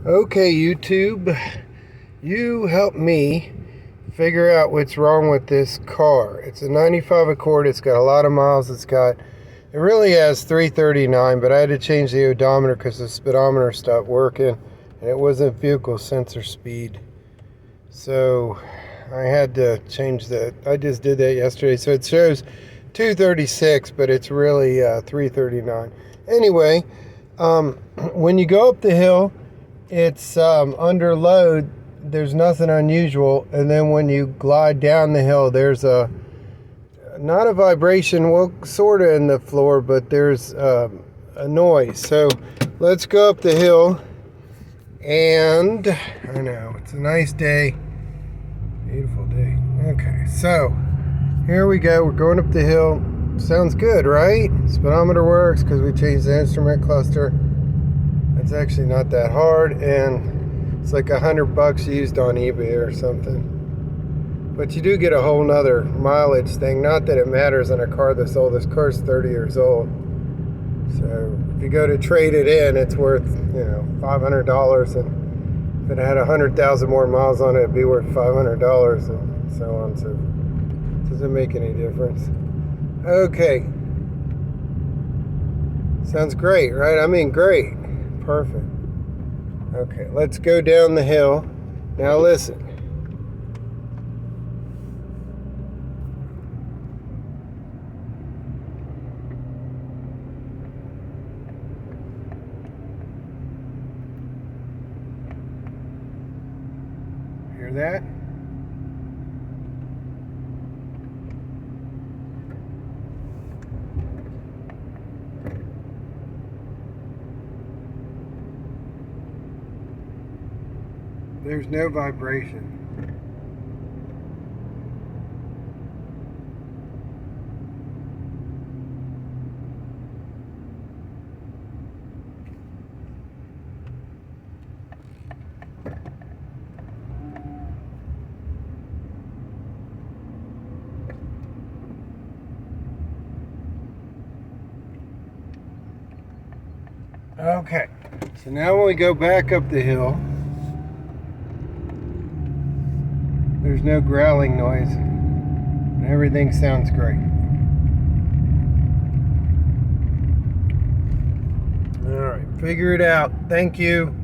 Okay, YouTube, you help me figure out what's wrong with this car. It's a 95 Accord. It's got a lot of miles. It really has 339, but I had to change the odometer because the speedometer stopped working and it wasn't vehicle sensor speed. So I had to change that. I just did that yesterday. So it shows 236, but it's really 339. Anyway, when you go up the hill, it's under load. There's nothing unusual, and then when you glide down the hill, there's not a vibration, well, sort of in the floor, but there's a noise. So let's go up the hill, and I know it's a nice day, beautiful day. Okay, so here we go. We're going up the hill. Sounds good, right? Speedometer works because we changed the instrument cluster. It's actually not that hard, and it's like $100 used on eBay or something. But you do get a whole nother mileage thing. Not that it matters on a car this old. This car's 30 years old. So if you go to trade it in, it's worth, $500. And if it had 100,000 more miles on it, it'd be worth $500 and so on. So it doesn't make any difference. Okay. Sounds great, right? I mean, great. Perfect. Okay, let's go down the hill. Now listen. Hear that? There's no vibration. Okay, so now when we go back up the hill, there's no growling noise, and everything sounds great. All right, figure it out. Thank you.